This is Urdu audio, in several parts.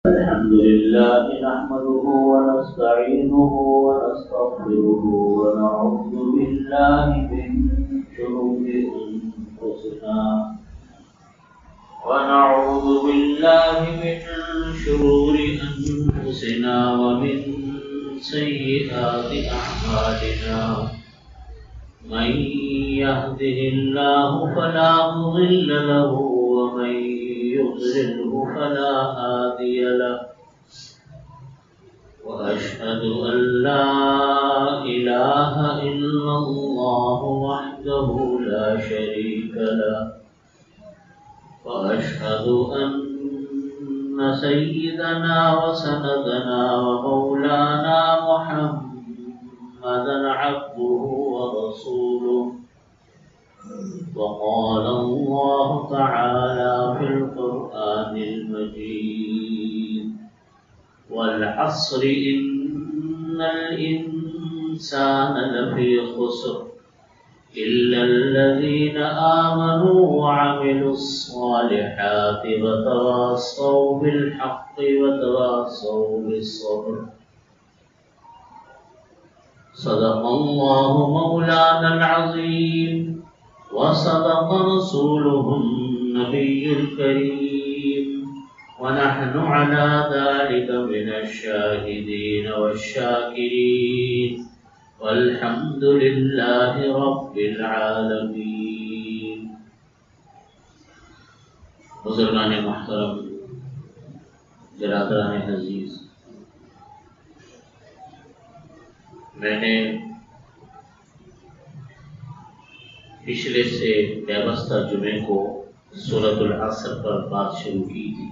الحمد لله نحمده ونستعينه ونستغفره ونعوذ بالله من شرور أنفسنا ومن سيئات أعمالنا من يهده الله فلا مضل له ومن يضلله فلا هادي له وأشهد أن لا إله إلا الله وحده لا شريك له وأشهد أن سيدنا وسندنا ومولانا محمدا عبده ورسوله وقال الله تعالى في القرآن المجيد والعصر إن الإنسان لفي خسر إلا الذين آمنوا وعملوا الصالحات وتواصوا بالحق وتواصوا بالصبر صدق الله مولانا العظيم وصدق رسوله النبي الكريم ونحن على ذلك من الشاهدين والشاكرين والحمد لله رب العالمين. بزرگان محترم، برادران عزیز، میں نے پچھلے سے پیوستہ جمعے کو سورۃ العصر پر بات شروع کی تھی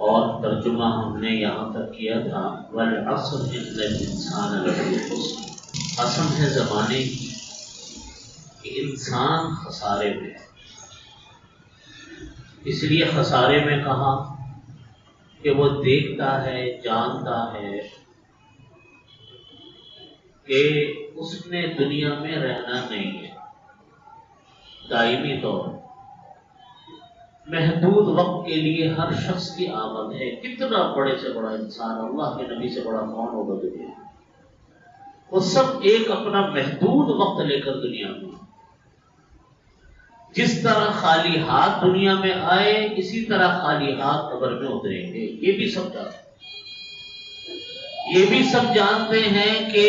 اور ترجمہ ہم نے یہاں تک کیا تھا والعصر ان الانسان لفی خسر. قسم ہے زمانے کی کہ انسان خسارے میں ہے. اس لیے خسارے میں کہا کہ وہ دیکھتا ہے، جانتا ہے کہ اس نے دنیا میں رہنا نہیں ہے دائمی طور. محدود وقت کے لیے ہر شخص کی آمد ہے. کتنا بڑے سے بڑا انسان، اللہ کے نبی سے بڑا کون ہوگا دنیا میں؟ وہ سب ایک اپنا محدود وقت لے کر دنیا میں. جس طرح خالی ہاتھ دنیا میں آئے اسی طرح خالی ہاتھ قبر میں اتریں گے. یہ بھی سب جانتے ہیں. یہ بھی سب جانتے ہیں کہ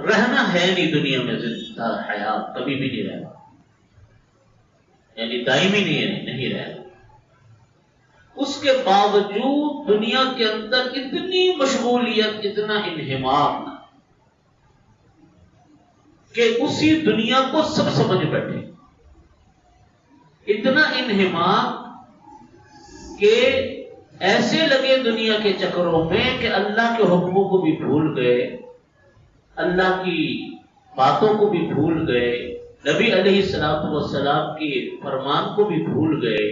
رہنا ہے نہیں دنیا میں. زندہ حیات کبھی بھی نہیں رہنا، یعنی دائمی نہیں رہنا. اس کے باوجود دنیا کے اندر اتنی مشغولیت، اتنا انہمام کہ اسی دنیا کو سب سمجھ بیٹھے. اتنا انہمام کہ ایسے لگے دنیا کے چکروں میں کہ اللہ کے حکموں کو بھی بھول گئے، اللہ کی باتوں کو بھی بھول گئے، نبی علیہ السلام کی فرمان کو بھی بھول گئے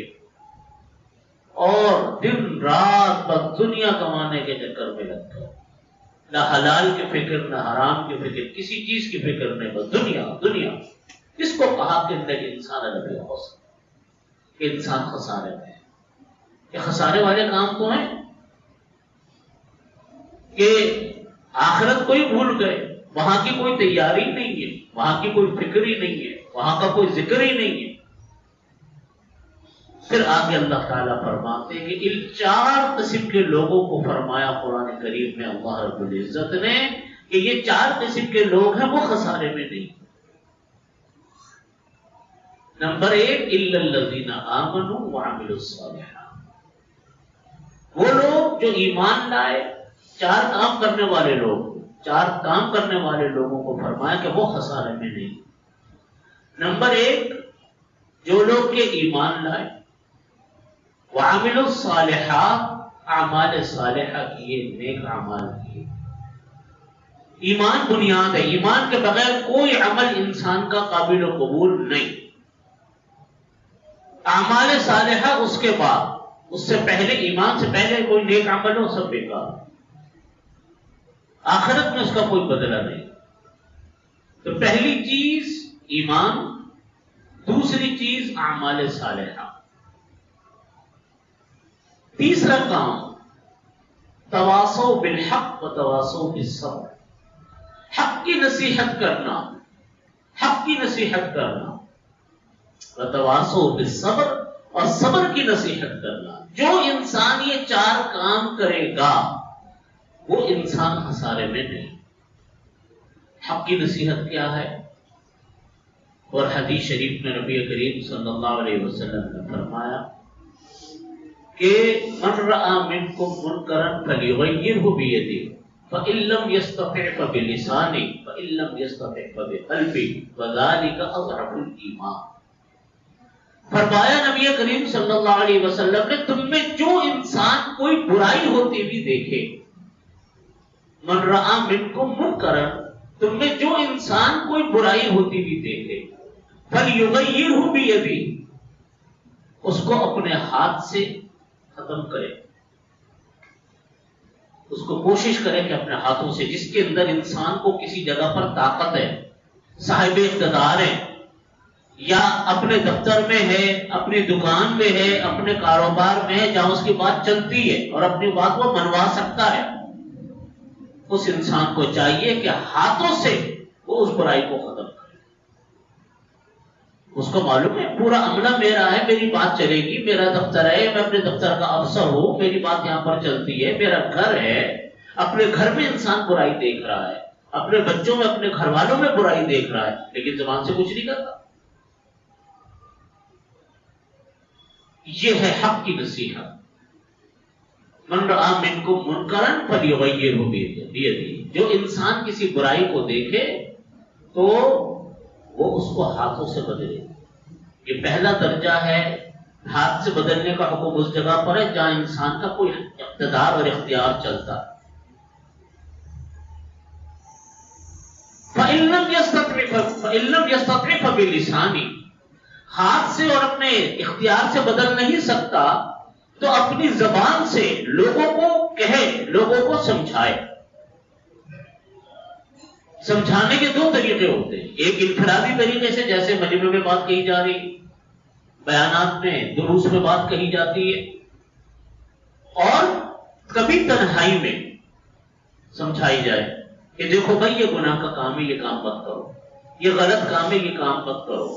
اور دن رات بس دنیا کمانے کے چکر میں لگ گئے. نہ حلال کی فکر، نہ حرام کی فکر، کسی چیز کی فکر نہیں، بس دنیا دنیا. اس کو کہا کہ انسان لفی خسر، کہ انسان خسارے میں ہے. یہ خسارے والے کام تو ہیں کہ آخرت کو ہی بھول گئے، وہاں کی کوئی تیاری نہیں ہے، وہاں کی کوئی فکر ہی نہیں ہے، وہاں کا کوئی ذکر ہی نہیں ہے. پھر آگے اللہ تعالیٰ فرماتے ہیں کہ ان 4 قسم کے لوگوں کو فرمایا قرآن کریم میں اللہ رب العزت نے کہ یہ 4 قسم کے لوگ ہیں، وہ خسارے میں نہیں. نمبر 1 الا الذین آمنوا وعملوا الصالحات. وہ لوگ جو ایمان لائے، 4 کام کرنے والے لوگ، 4 کام کرنے والے لوگوں کو فرمایا کہ وہ خسارے میں نہیں. نمبر 1 جو لوگ کے ایمان لائے، وعملوا الصالحات، اعمال صالحہ کیے، نیک اعمال کیے. ایمان بنیاد ہے، ایمان کے بغیر کوئی عمل انسان کا قابل و قبول نہیں. اعمال صالحہ اس کے بعد، اس سے پہلے، ایمان سے پہلے کوئی نیک عمل ہو سب بیکار، آخرت میں اس کا کوئی بدلہ نہیں. تو پہلی چیز ایمان، دوسری چیز اعمال صالحہ. تیسرا کام تواصو بالحق و تواصو بالصبر، حق کی نصیحت کرنا، حق کی نصیحت کرنا، و تواصو بالصبر، اور صبر کی نصیحت کرنا۔ جو انسان یہ چار کام کرے گا وہ انسان خسارے میں نہیں۔ حق کی نصیحت کیا ہے؟ اور حدیث شریف میں نبی کریم صلی اللہ علیہ وسلم نے فرمایا کہ من رأى منکم منکرا فلیغیرہ بیدہ فإن لم یستطع فبلسانہ فإن لم یستطع فبقلبہ وذلک اضعف الایمان۔ فرمایا نبی کریم صلی اللہ علیہ وسلم نے، تم میں جو انسان کوئی برائی ہوتی بھی دیکھے، من رأى منکم منکرا، تم میں جو انسان کوئی برائی ہوتی بھی دیکھے، فلیغیرہ بیدہ، اس کو اپنے ہاتھ سے ختم کرے، اس کو کوشش کرے کہ اپنے ہاتھوں سے، جس کے اندر انسان کو کسی جگہ پر طاقت ہے، صاحب اقتدار ہے، یا اپنے دفتر میں ہے، اپنی دکان میں ہے، اپنے کاروبار میں ہے، جہاں اس کی بات چلتی ہے اور اپنی بات وہ منوا سکتا ہے، اس انسان کو چاہیے کہ ہاتھوں سے وہ اس برائی کو ختم کرے۔ اس کو معلوم ہے پورا عملہ میرا ہے، میری بات چلے گی، میرا دفتر ہے، میں اپنے دفتر کا افسر ہوں، میری بات یہاں پر چلتی ہے، میرا گھر ہے، اپنے گھر میں انسان برائی دیکھ رہا ہے، اپنے بچوں میں، اپنے گھر والوں میں برائی دیکھ رہا ہے، لیکن زبان سے کچھ نہیں کرتا۔ یہ ہے حق کی نصیحت۔ من رأى منکم منکرا فلیغیرہ بیدہ، جو انسان کسی برائی کو دیکھے تو وہ اس کو ہاتھوں سے بدلے۔ یہ پہلا درجہ ہے، ہاتھ سے بدلنے کا حکم اس جگہ پر ہے جہاں انسان کا کوئی اقتدار اور اختیار چلتا ہے۔ فَإِن لَّمْ يَسْتَطِعْ فَبِلِسَانِهِ، ہاتھ سے اور اپنے اختیار سے بدل نہیں سکتا تو اپنی زبان سے لوگوں کو کہے، لوگوں کو سمجھائے۔ سمجھانے کے دو طریقے ہوتے ہیں، ایک انفرادی طریقے سے، جیسے مجمع میں بات کہی جا رہی، بیانات میں، دروس میں بات کہی جاتی ہے، اور کبھی تنہائی میں سمجھائی جائے کہ دیکھو بھائی یہ گناہ کا کام ہے، یہ کام مت کرو، یہ غلط کام ہے، یہ کام مت کرو،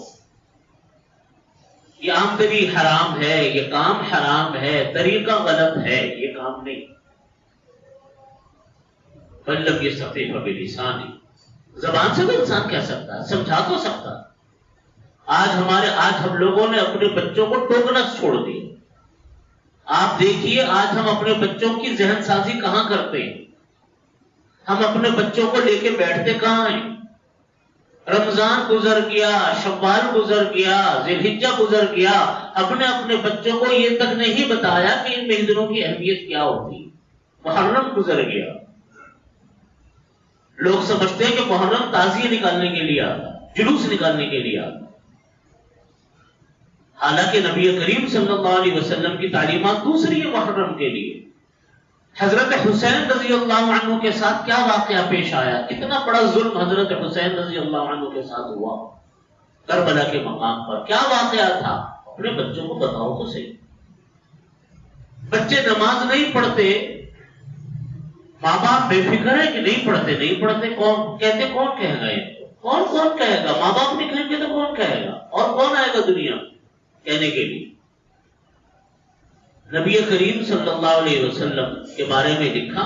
یہ آمدنی حرام ہے، یہ کام حرام ہے، طریقہ غلط ہے، یہ کام نہیں۔ بلب یہ سفید بلسان، زبان سے تو انسان کہہ سکتا ہے، سمجھا تو سکتا۔ آج ہم لوگوں نے اپنے بچوں کو ٹوکنا چھوڑ دیا۔ آپ دیکھیے آج ہم اپنے بچوں کی ذہن سازی کہاں کرتے ہیں، ہم اپنے بچوں کو لے کے بیٹھتے کہاں ہیں؟ رمضان گزر گیا، شوال گزر گیا، ذی الحجہ گزر گیا، اپنے بچوں کو یہ تک نہیں بتایا کہ ان مہینوں کی اہمیت کیا ہوتی۔ محرم گزر گیا، لوگ سمجھتے ہیں کہ محرم تعزیہ نکالنے کے لیے آتا، جلوس نکالنے کے لیے آتا، حالانکہ نبی کریم صلی اللہ علیہ وسلم کی تعلیمات دوسری ہے محرم کے لیے۔ حضرت حسین رضی اللہ عنہ کے ساتھ کیا واقعہ پیش آیا، کتنا بڑا ظلم حضرت حسین رضی اللہ عنہ کے ساتھ ہوا کربلا کے مقام پر، کیا واقعہ تھا؟ اپنے بچوں کو بتاؤ تو صحیح۔ بچے نماز نہیں پڑھتے، ماں باپ بے فکر ہے کہ نہیں پڑھتے، کون کہتے، کون کہے گا ان کو، کون کہے گا؟ ماں باپ نہیں کہیں گے تو کون کہے گا؟ اور کون آئے گا دنیا کہنے کے لیے؟ نبی کریم صلی اللہ علیہ وسلم کے بارے میں لکھا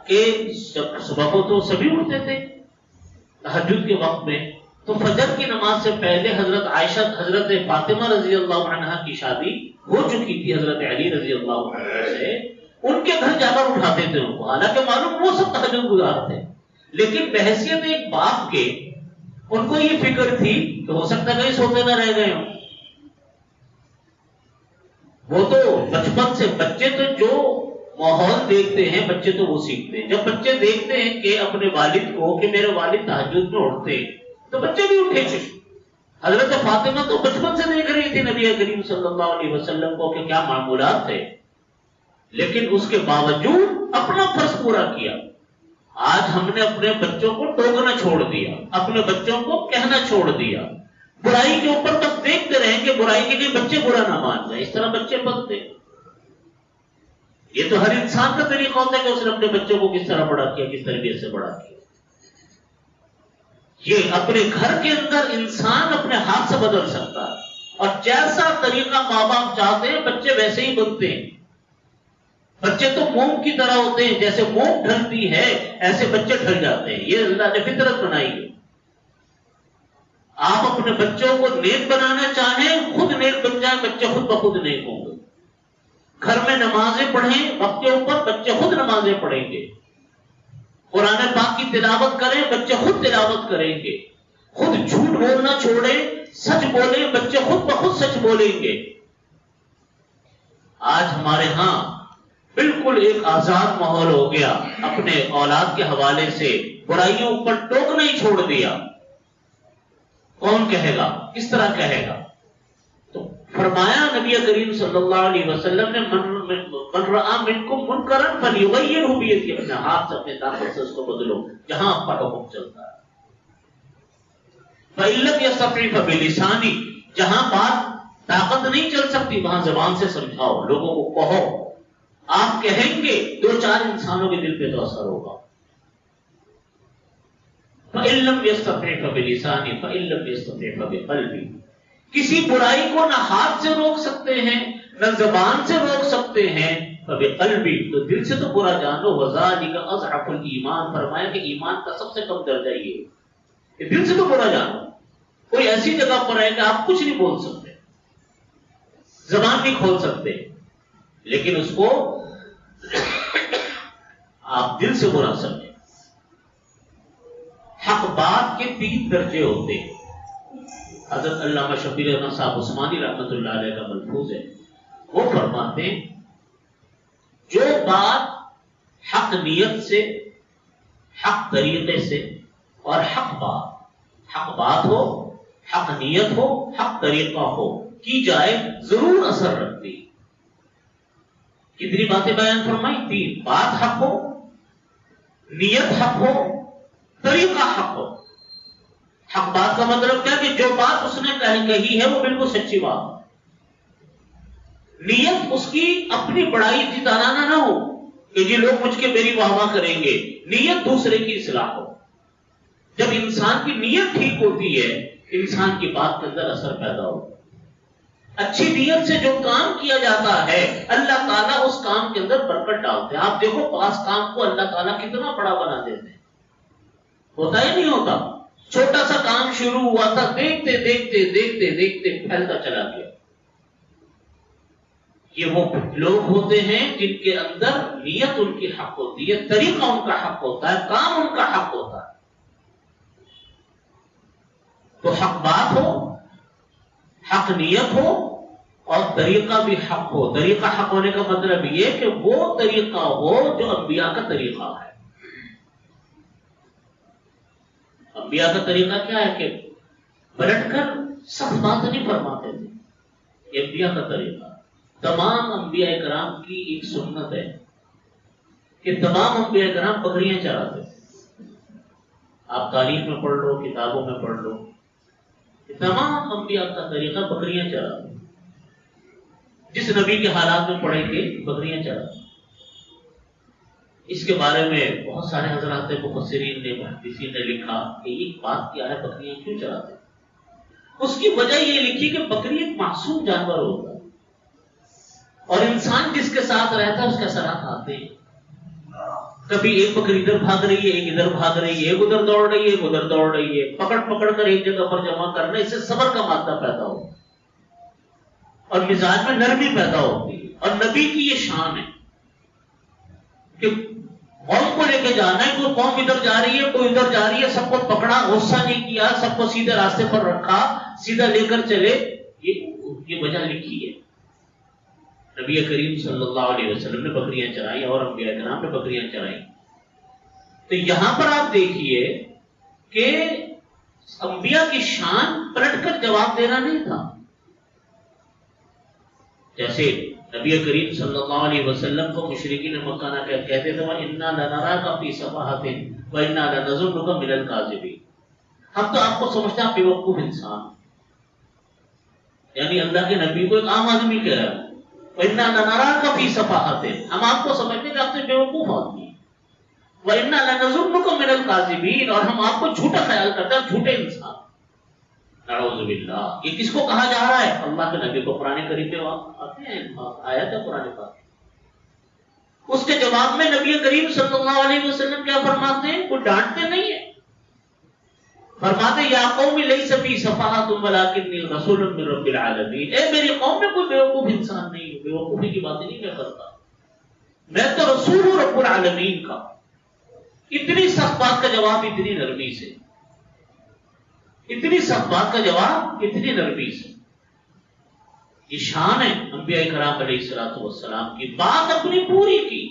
کہ صبح کو تو سبھی اٹھتے تھے تہجد کے وقت میں، تو فجر کی نماز سے پہلے حضرت عائشہ، حضرت فاطمہ رضی اللہ عنہا کی شادی ہو چکی تھی حضرت علی رضی اللہ عنہ سے، ان کے گھر جا کر اٹھاتے تھے ان کو، حالانکہ معلوم وہ سب تہجد گزار تھے، لیکن بحیثیت ایک باپ کے ان کو یہ فکر تھی کہ ہو سکتا ہے کہیں سوتے نہ رہ گئے ہوں۔ وہ تو بچپن سے، بچے تو جو ماحول دیکھتے ہیں بچے تو وہ سیکھتے ہیں۔ جب بچے دیکھتے ہیں کہ اپنے والد کو کہ میرے والد تہجد میں اٹھتے ہیں تو بچے بھی اٹھے تھے۔ حضرت فاطمہ تو بچپن سے دیکھ رہی تھی نبی کریم صلی اللہ علیہ وسلم کو کہ کیا معمولات تھے، لیکن اس کے باوجود اپنا فرض پورا کیا۔ آج ہم نے اپنے بچوں کو ٹوکنا چھوڑ دیا، اپنے بچوں کو کہنا چھوڑ دیا، برائی کے اوپر بس دیکھتے رہیں کہ برائی کے لیے بچے برا نہ مان جائیں، اس طرح بچے پلتے۔ یہ تو ہر انسان کا طریقہ ہوتا ہے کہ اس نے اپنے بچوں کو کس طرح بڑا کیا، کس تربیت سے بڑا کیا. یہ اپنے گھر کے اندر انسان اپنے ہاتھ سے بدل سکتا ہے، اور جیسا طریقہ ماں باپ چاہتے ہیں بچے ویسے ہی بنتے ہیں. بچے تو موم کی طرح ہوتے ہیں، جیسے موم ڈھلتی ہے ایسے بچے ڈھل جاتے ہیں. یہ اللہ نے فطرت بنائی ہے. آپ اپنے بچوں کو نیک بنانا چاہیں، خود نیک بن جائیں، بچے خود بخود نیک ہوں گے. گھر میں نمازیں پڑھیں وقت کے اوپر، بچے خود نمازیں پڑھیں گے. قرآن پاک کی تلاوت کریں، بچے خود تلاوت کریں گے. خود جھوٹ بولنا چھوڑیں، سچ بولیں، بچے خود بخود سچ بولیں گے. آج ہمارے ہاں بالکل ایک آزاد ماحول ہو گیا. اپنے اولاد کے حوالے سے برائیوں پر ٹوکنا ہی چھوڑ دیا. کون کہے گا، کس طرح کہے گا؟ تو فرمایا نبی کریم صلی اللہ علیہ وسلم نے من رآ منکم منکرا فلیغیرہ بیدہ، اپنے ہاتھ سے اپنے طاقت سے اس کو بدلو جہاں آپ کا حکم چلتا ہے. فإن لم يستطع فبلسانہ، جہاں بات طاقت نہیں چل سکتی وہاں زبان سے سمجھاؤ، لوگوں کو کہو. آپ کہیں گے دو چار انسانوں کے دل پہ تو اثر ہوگا. فإن لم يستطع فبلسانہ فإن لم يستطع فبقلبہ. کسی برائی کو نہ ہاتھ سے روک سکتے ہیں نہ زبان سے روک سکتے ہیں، فبقلبہ، تو دل سے تو برا جانو. وذالک اضعف الایمان، فرمایا کہ ایمان کا سب سے کم درجہ یہ ہے کہ دل سے تو برا جانو. کوئی ایسی جگہ پر ہے کہ آپ کچھ نہیں بول سکتے، زبان نہیں کھول سکتے، لیکن اس کو آپ دل سے برا سمجھیں. حق بات کے 3 درجے ہوتے ہیں. حضرت علامہ شبیر احمد صاحب عثمانی رحمۃ اللہ علیہ کا ملفوظ ہے. وہ فرماتے ہیں جو بات حق نیت سے، حق طریقے سے اور حق بات ہو، حق نیت ہو، حق طریقہ ہو کی جائے ضرور اثر رکھتی. کتنی باتیں بیان فرمائی؟ 3. بات حق ہو، نیت حق ہو، طریقہ حق ہو. حق بات کا مطلب کیا کہ جو بات اس نے کہی ہے وہ بالکل سچی بات. نیت اس کی اپنی بڑائی جتانا نہ ہو کہ جی لوگ مجھ کے میری واہ واہ کریں گے. نیت دوسرے کی اصلاح ہو. جب انسان کی نیت ٹھیک ہوتی ہے انسان کی بات کے اندر اثر پیدا ہو. اچھی نیت سے جو کام کیا جاتا ہے اللہ تعالیٰ اس کام کے اندر برکت ڈالتے ہیں. آپ دیکھو پاس کام کو اللہ تعالیٰ کتنا بڑا بنا دیتے ہیں. ہوتا ہی نہیں ہوتا. چھوٹا سا کام شروع ہوا تھا، دیکھتے دیکھتے دیکھتے دیکھتے پھیلتا چلا گیا. یہ وہ لوگ ہوتے ہیں جن کے اندر نیت ان کی حق ہوتی ہے، طریقہ ان کا حق ہوتا ہے، کام ان کا حق ہوتا ہے. تو حق بات ہو، حق نیت ہو اور طریقہ بھی حق ہو. طریقہ حق ہونے کا مطلب یہ کہ وہ طریقہ ہو جو انبیاء کا طریقہ ہے. انبیاء کا طریقہ کیا ہے کہ پلٹ کر سخت بات نہیں فرماتے تھے. یہ انبیاء کا طریقہ. تمام انبیاء کرام کی ایک سنت ہے کہ تمام انبیاء کرام بکریاں چراتے تھے. آپ تاریخ میں پڑھ لو، کتابوں میں پڑھ لو، تمام انبیاء کا طریقہ بکریاں چراتے. جس نبی کے حالات میں پڑھیں گے بکریاں چراتے. اس کے بارے میں بہت سارے حضرات مفسرین نے، محدثین نے لکھا کہ یہ بات کیا ہے بکریاں کیوں چراتے. اس کی وجہ یہ لکھی کہ بکری ایک معصوم جانور ہوتا ہے اور انسان جس کے ساتھ رہتا ہے اس کے اثرات آتے ہیں. کبھی ایک بکری ادھر بھاگ رہی ہے، ایک ادھر بھاگ رہی ہے، ایک ادھر دوڑ رہی ہے، ایک ادھر دوڑ رہی ہے. پکڑ کر ایک جگہ پر جمع کرنا، اس سے صبر کا مادہ پیدا ہو اور مزاج میں نرمی پیدا ہوتی ہے. اور نبی کی یہ شان ہے کہ قوم کو لے کے جانا ہے. کوئی قوم ادھر جا رہی ہے، کوئی ادھر جا رہی ہے، سب کو پکڑا، غصہ نہیں کیا، سب کو سیدھے راستے پر رکھا، سیدھا لے کر چلے. یہ وجہ لکھی ہے. نبی کریم صلی اللہ علیہ وسلم نے بکریاں چرائی اور انبیاء کرام نے بکریاں چرائی. تو یہاں پر آپ دیکھیے کہ انبیاء کی شان پلٹ کر جواب دینا نہیں تھا. جیسے نبی کریم صلی اللہ علیہ وسلم کو مشرکین مکہ نہ کہتے تھے وَإِنَّا لَنَرَاكَ فِي سَفَاهَةٍ وَإِنَّا لَنَظُنُّكَ مِنَ الْكَاذِبِينَ. ہم تو آپ کو سمجھتے ہیں بیوقوف انسان. یعنی اللہ کے نبی کو ایک عام آدمی کہہ رہا ہے وَإِنَّا لَنَرَاكَ فِي سَفَاهَةٍ، ہم آپ کو سمجھتے کہ آپ سے بیوقوف آدمی ہیں. وَإِنَّا لَنَظُنُّكُم مِّنَ الْكَاذِبِينَ، اور ہم آپ کو جھوٹا خیال کرتے ہیں، جھوٹے انسان. نعوذ باللہ. یہ کس کو کہا جا رہا ہے؟ اللہ کے نبی کو. قرآن کریم میں آتے ہیں آیت ہے قرآن پاک. اس کے جواب میں نبی کریم صلی اللہ علیہ وسلم کیا فرماتے ہیں؟ وہ ڈانٹتے نہیں ہیں، فرماتے یا قوم لیس فی صفاحۃ ولکن رسول من رب العالمین. اے میری قوم میں کوئی بیوقوف انسان نہیں ہے، بیوقوفی کی باتیں نہیں میں کرتا، میں تو رسول ہوں رب العالمین کا. اتنی سخت بات کا جواب اتنی نرمی سے، اتنی سخت بات کا جواب اتنی نرمی سے. یہ شان ہے انبیاء کرام علیہ الصلوۃ والسلام کی. بات اپنی پوری کی،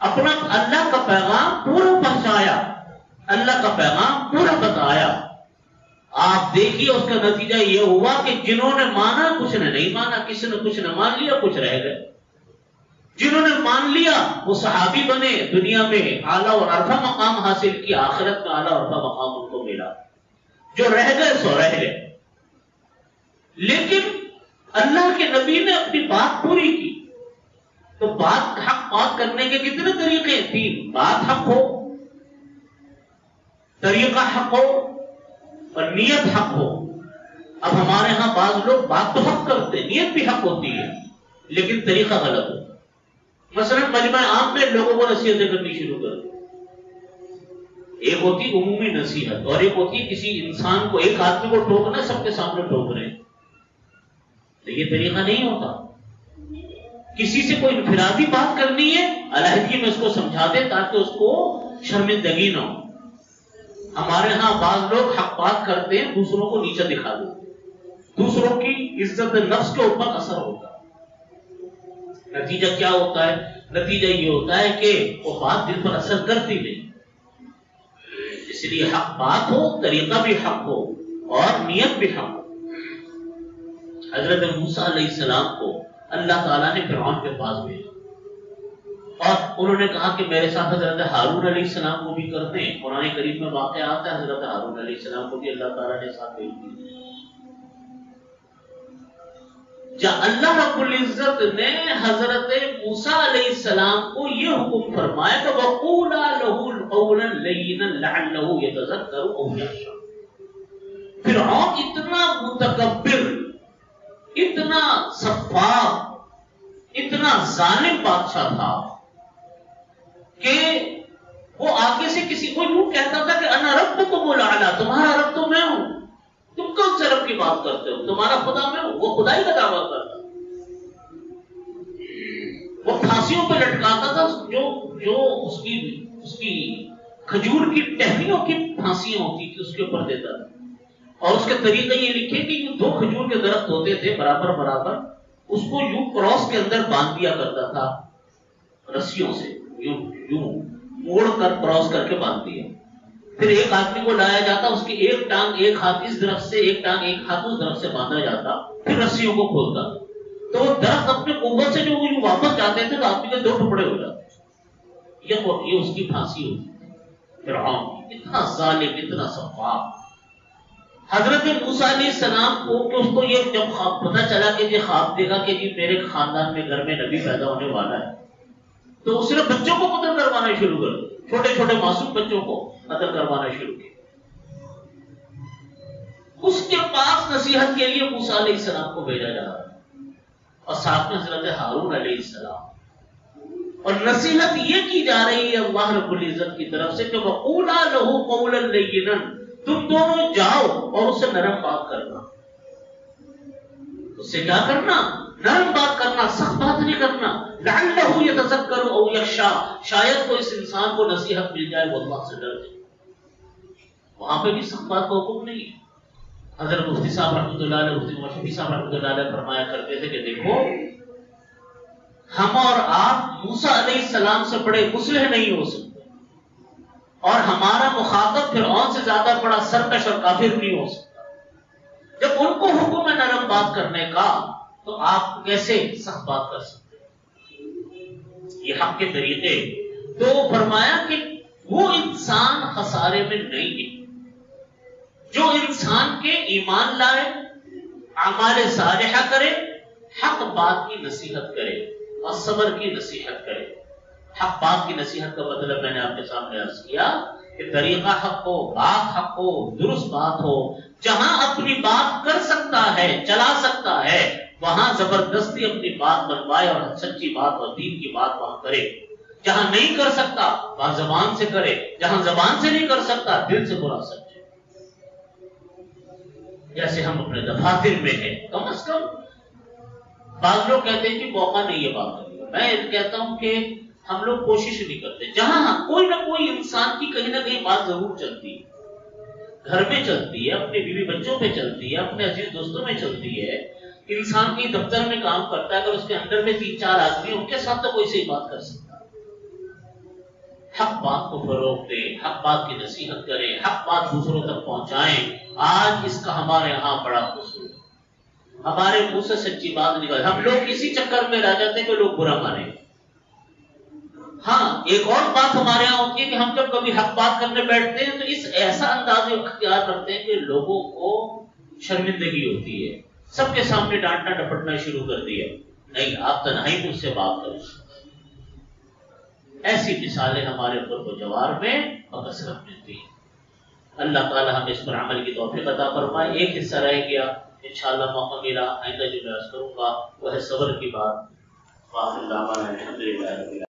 اپنا اللہ کا پیغام پورا پہنچایا، اللہ کا پیغام پورا بتایا. آپ دیکھیے اس کا نتیجہ یہ ہوا کہ جنہوں نے مانا کچھ نے نہیں مانا، کسی نے کچھ نہ مان لیا، کچھ رہ گئے. جنہوں نے مان لیا وہ صحابی بنے، دنیا میں اعلیٰ اور عرفہ مقام حاصل کیا، آخرت میں اعلیٰ اور عرفہ مقام ان کو ملا. جو رہ گئے سو رہ گئے. لیکن اللہ کے نبی نے اپنی بات پوری کی. تو بات حق بات کرنے کے کتنے طریقے ہیں؟ 3. بات حق ہو، طریقہ حق ہو، اور نیت حق ہو. اب ہمارے ہاں بعض لوگ بات تو حق کرتے ہیں، نیت بھی حق ہوتی ہے، لیکن طریقہ غلط ہو. مثلا مجمع عام میں لوگوں کو نصیحتیں کرنی شروع کر دیں. ایک ہوتی عمومی نصیحت، اور ایک ہوتی کسی انسان کو، ایک آدمی کو ٹوکنا، سب کے سامنے ٹوک رہے ہیں. تو یہ طریقہ نہیں ہوتا. کسی سے کوئی انفرادی بات کرنی ہے، علیحدگی میں اس کو سمجھا دے تاکہ اس کو شرمندگی نہ ہو. ہمارے ہاں بعض لوگ حق بات کرتے ہیں، دوسروں کو نیچا دکھا دیتے، دوسروں کی عزت نفس کے اوپر اثر ہوتا ہے. نتیجہ کیا ہوتا ہے؟ نتیجہ یہ ہوتا ہے کہ وہ بات دل پر اثر کرتی نہیں. اس لیے حق بات ہو، طریقہ بھی حق ہو، اور نیت بھی حق ہو. حضرت موسیٰ علیہ السلام کو اللہ تعالیٰ نے فرعون کے پاس بھیجا، اور انہوں نے کہا کہ میرے ساتھ حضرت ہارون علیہ السلام کو بھی کر دیں. قرآن کریم میں واقعہ آتا ہے حضرت ہارون علیہ السلام کو بھی اللہ تعالیٰ نے ساتھ بھیج دیا. جب اللہ رب العزت نے حضرت موسیٰ علیہ السلام کو یہ حکم فرمایا کہ وَقُولَا لَهُ قَوْلًا لَيِّنًا لَعَلَّهُ يَتَذَكَّرُ أَوْ يَخْشَىٰ. فرعون اتنا متکبر، اتنا سفاک، اتنا ظالم بادشاہ تھا کہ وہ آگے سے کسی کو یوں کہتا تھا کہ انا ربکم الاعلی، تمہارا رب تو میں ہوں، تم کون سے رب کی بات کرتے ہو، تمہارا خدا میں ہوں. وہ خدائی کا دعویٰ کرتا. وہ پھانسیوں پہ لٹکاتا تھا، جو اس کی کھجور کی ٹہنیوں کی پھانسیاں ہوتی تھی اس کے اوپر دیتا تھا. اور اس کے طریقے یہ لکھے کہ 2 کھجور کے درخت ہوتے تھے برابر برابر، اس کو یوں کراس کے اندر باندھ دیا کرتا تھا رسیوں سے، یوں موڑ کر کراس کر کے باندھ دیا. پھر ایک آدمی کو لایا جاتا، اس کی ایک ٹانگ ایک ہاتھ اس درخت سے، ایک ٹانگ ایک ہاتھ اس درخت سے باندھا جاتا، پھر رسیوں کو کھولتا. تو وہ درخت اپنے قوت سے جو واپس جاتے تھے تو آدمی کے 2 ٹکڑے ہو جاتے. یہ اس کی پھانسی ہوتی. فرعون اتنا ظالم، اتنا سفاک. حضرت موسیٰ علیہ السلام کو کہ اس کو یہ جب پتہ چلا کہ یہ خواب دیکھا کہ جی میرے خاندان میں گھر میں نبی پیدا ہونے والا ہے، تو اس نے بچوں کو قتل کروانا شروع کر دیا. چھوٹے چھوٹے معصوم بچوں کو قتل کروانا شروع کیا. اس کے پاس نصیحت کے لیے موسیٰ علیہ السلام کو بھیجا جا رہا ہے، اور ساتھ میں حضرت ہارون علیہ السلام. اور نصیحت یہ کی جا رہی ہے اللہ رب العزت کی طرف سے کہ وَقُولَا لَهُ قَوْلًا لَيِّنًا، تم دونوں جاؤ اور اسے نرم بات کرنا. اس سے کیا کرنا؟ نرم بات کرنا، سخت بات نہیں کرنا. لَعَلَّهُ يَتَذَكَّرُ أَوْ يَخْشَىٰ، شاید کو اس انسان کو نصیحت مل جائے، وہ اللہ سے ڈر جائے. وہاں پہ بھی سخت بات کا حکم نہیں ہے. حضرت مفتی صاحب رحمۃ اللہ علیہ، مفتی مشفی صاحب رحمۃ اللہ علیہ فرمایا کرتے تھے کہ دیکھو، ہم اور آپ موسیٰ علیہ السلام سے بڑے مصلح نہیں ہو سکتے، اور ہمارا مخاطب فرعون سے زیادہ بڑا سرکش اور کافر نہیں ہو سکتا. جب ان کو حکم ہے نرم بات کرنے کا، تو آپ کیسے سخت بات کر سکتے؟ یہ حق کے طریقے. تو فرمایا کہ وہ انسان خسارے میں نہیں ہے جو انسان کے ایمان لائے، اعمال صالحہ کرے، حق بات کی نصیحت کرے اور صبر کی نصیحت کرے. حق بات کی نصیحت کا مطلب میں نے آپ کے سامنے عرض کیا کہ طریقہ حق ہو، بات حق ہو، درست بات ہو. جہاں اپنی بات کر سکتا ہے، چلا سکتا ہے، وہاں زبردستی اپنی بات بنوائے اور سچی بات اور دین کی بات وہاں کرے. جہاں نہیں کر سکتا وہاں زبان سے کرے، جہاں زبان سے نہیں کر سکتا دل سے برا سمجھے. جیسے ہم اپنے دفاتر میں ہیں، کم از کم بعض لوگ کہتے ہیں کہ موقع نہیں ہے بات کرنے کا. میں کہتا ہوں کہ ہم لوگ کوشش نہیں کرتے. جہاں کوئی نہ کوئی انسان کی کہیں نہ کہیں بات ضرور چلتی ہے، گھر میں چلتی ہے، اپنے بیوی بچوں پہ چلتی ہے، اپنے عزیز دوستوں میں چلتی ہے. انسان کی دفتر میں کام کرتا ہے، اگر اس کے اندر میں 3-4 آدمی ان کے ساتھ تو کوئی صحیح بات کر سکتا. حق بات کو فروغ دیں، حق بات کی نصیحت کریں، حق بات دوسروں تک پہنچائیں. آج اس کا ہمارے یہاں بڑا قصور ہے. ہمارے منہ سے سچی بات نکل، ہم لوگ اسی چکر میں رہ جاتے ہیں کہ لوگ برا مانیں. ہاں ایک اور بات ہمارے یہاں ہوتی ہے کہ ہم جب کبھی حق بات کرنے بیٹھتے ہیں تو اس ایسا انداز اختیار کرتے ہیں کہ لوگوں کو شرمندگی ہوتی ہے. سب کے سامنے ڈانٹنا ڈپٹنا شروع کر دیا. نہیں، آپ تنہائی مجھ سے بات کریں. ایسی مثالیں ہمارے اوپر کو جوار میں بکثرت ملتی ہیں. اللہ تعالی ہمیں اس پر عمل کی توفیق عطا فرمائے. ایک حصہ رہ گیا، انشاءاللہ موقع ملا آئندہ جو میں عرض کروں گا وہ ہے صبر کی بات. واخر دعوانا الحمدللہ.